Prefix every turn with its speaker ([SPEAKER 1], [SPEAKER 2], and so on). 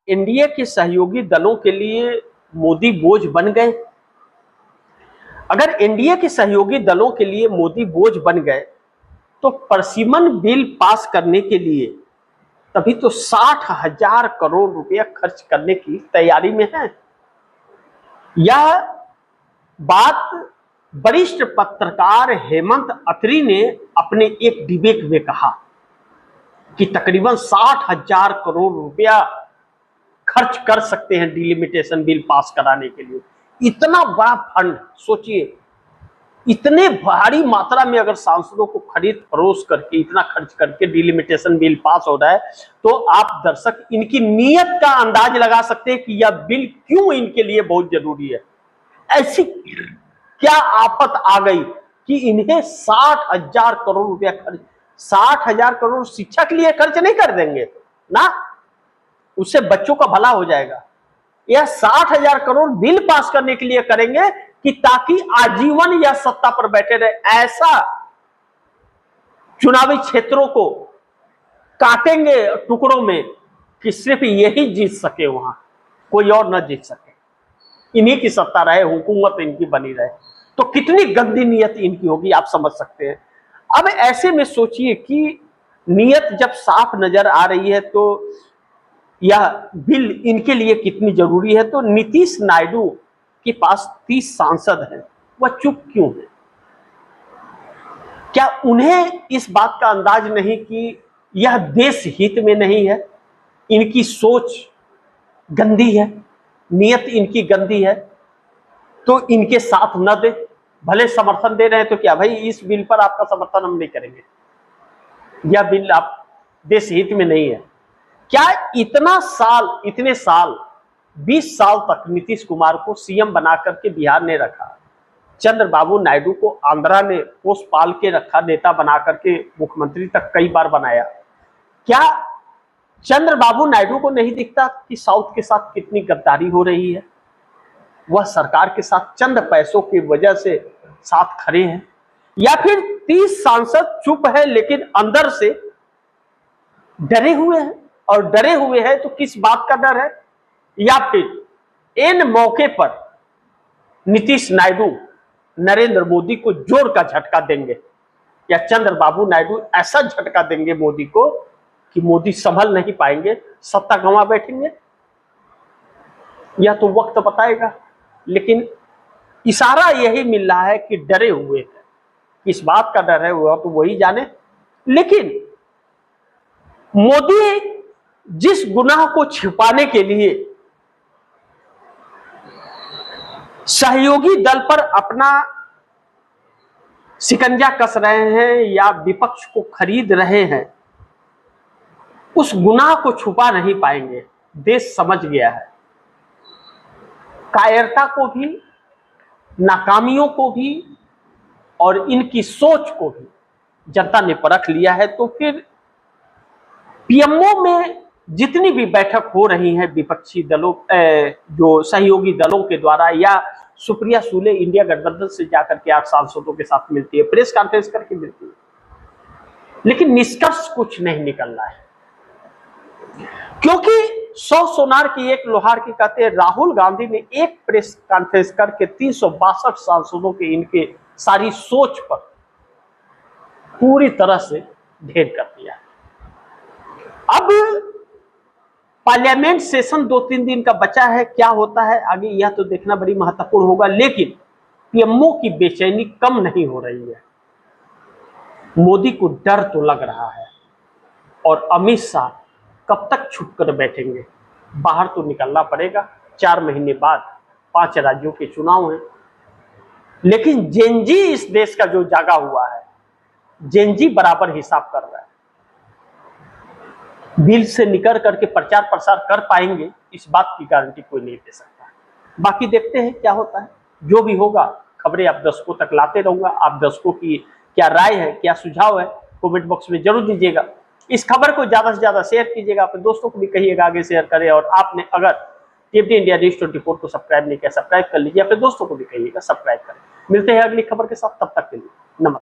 [SPEAKER 1] NDA के सहयोगी दलों के लिए मोदी बोझ बन गए? अगर एनडीए के सहयोगी दलों के लिए मोदी बोझ बन गए तो परसिमन बिल पास करने के लिए तभी तो 60,000 करोड़ रुपया खर्च करने की तैयारी में है। यह बात वरिष्ठ पत्रकार हेमंत अत्री ने अपने एक डिबेट में कहा कि तकरीबन 60,000 करोड़ रुपया खर्च कर सकते हैं डिलिमिटेशन बिल पास कराने के लिए। इतना बड़ा फंड सोचिए, इतने भारी मात्रा में अगर सांसदों को खरीद फरोश करके इतना खर्च करके डिलिमिटेशन बिल पास हो रहा है तो आप दर्शक इनकी नीयत का अंदाज लगा सकते हैं कि यह बिल क्यों इनके लिए बहुत जरूरी है। ऐसी क्या आफत आ गई कि इन्हें 60,000 करोड़ रुपया खर्च, 60,000 करोड़ शिक्षा के लिए खर्च नहीं कर देंगे ना, उससे बच्चों का भला हो जाएगा। यह 60,000 करोड़ बिल पास करने के लिए करेंगे कि ताकि आजीवन यह सत्ता पर बैठे रहे। ऐसा चुनावी क्षेत्रों को काटेंगे टुकड़ों में कि सिर्फ यही जीत सके, वहां कोई और न जीत सके, इन्हीं की सत्ता रहे, हुकूमत इनकी बनी रहे। तो कितनी गंदी नीयत इनकी होगी आप समझ सकते हैं। अब ऐसे में सोचिए कि नीयत जब साफ नजर आ रही है तो यह बिल इनके लिए कितनी जरूरी है। तो नीतीश नायडू के पास 30 सांसद हैं, वह चुप क्यों है? क्या उन्हें इस बात का अंदाज नहीं कि यह देश हित में नहीं है? इनकी सोच गंदी है, नीयत इनकी गंदी है, तो इनके साथ न दे। भले समर्थन दे रहे हैं तो क्या भाई इस बिल पर आपका समर्थन हम नहीं करेंगे, यह बिल आप देश हित में नहीं है। क्या इतने साल 20 साल तक नीतीश कुमार को सीएम बना करके बिहार ने रखा, चंद्रबाबू नायडू को आंध्रा ने पोस्ट पाल के रखा, नेता बना करके मुख्यमंत्री तक कई बार बनाया। क्या चंद्रबाबू नायडू को नहीं दिखता कि साउथ के साथ कितनी गद्दारी हो रही है? वह सरकार के साथ चंद पैसों की वजह से साथ खड़े हैं, या फिर 30 सांसद चुप है लेकिन अंदर से डरे हुए हैं? और डरे हुए हैं तो किस बात का डर है? या फिर इन मौके पर नीतीश नायडू नरेंद्र मोदी को जोर का झटका देंगे, या चंद्रबाबू नायडू ऐसा झटका देंगे मोदी को कि मोदी संभल नहीं पाएंगे, सत्ता गंवा बैठेंगे? यह तो वक्त बताएगा, लेकिन इशारा यही मिल रहा है कि डरे हुए हैं। किस बात का डर है वह तो वही जाने। लेकिन मोदी जिस गुनाह को छिपाने के लिए सहयोगी दल पर अपना शिकंजा कस रहे हैं या विपक्ष को खरीद रहे हैं, उस गुनाह को छुपा नहीं पाएंगे। देश समझ गया है, कायरता को भी, नाकामियों को भी और इनकी सोच को भी जनता ने परख लिया है। तो फिर पीएमओ में जितनी भी बैठक हो रही है विपक्षी दलों जो सहयोगी दलों के द्वारा, या सुप्रिया सुले इंडिया गठबंधन से जाकर के 8 सांसदों के साथ मिलती है, प्रेस कॉन्फ्रेंस करके मिलती है, लेकिन निष्कर्ष कुछ नहीं निकल रहा है। क्योंकि 100 सोनार की एक लोहार की कहते हैं। राहुल गांधी ने एक प्रेस कॉन्फ्रेंस करके 362 सांसदों के इनके सारी सोच पर पूरी तरह से ढेर कर दिया। अब पार्लियामेंट सेशन 2-3 दिन का बचा है, क्या होता है आगे यह तो देखना बड़ी महत्वपूर्ण होगा। लेकिन पीएमओ की बेचैनी कम नहीं हो रही है। मोदी को डर तो लग रहा है, और अमित शाह कब तक छुप कर बैठेंगे? बाहर तो निकलना पड़ेगा। 4 महीने बाद 5 राज्यों के चुनाव हैं। लेकिन जेनजी इस देश का जो जागा हुआ है, जेनजी बराबर हिसाब कर रहा है। बिल से निकल करके प्रचार प्रसार कर पाएंगे, इस बात की गारंटी कोई नहीं दे सकता। बाकी देखते हैं क्या होता है। जो भी होगा खबरें आप दर्शकों तक लाते रहूंगा। आप दर्शकों की क्या राय है, क्या सुझाव है, कमेंट बॉक्स में जरूर दीजिएगा। इस खबर को ज्यादा से ज्यादा शेयर कीजिएगा, अपने दोस्तों को भी कहिएगा आगे शेयर करें। और आपने अगर टीएमटी इंडिया न्यूज़ 24 को सब्सक्राइब नहीं किया, सब्सक्राइब कर लीजिए, अपने दोस्तों को भी कहिएगा सब्सक्राइब करें। मिलते हैं अगली खबर के साथ, तब तक के लिए नमस्कार।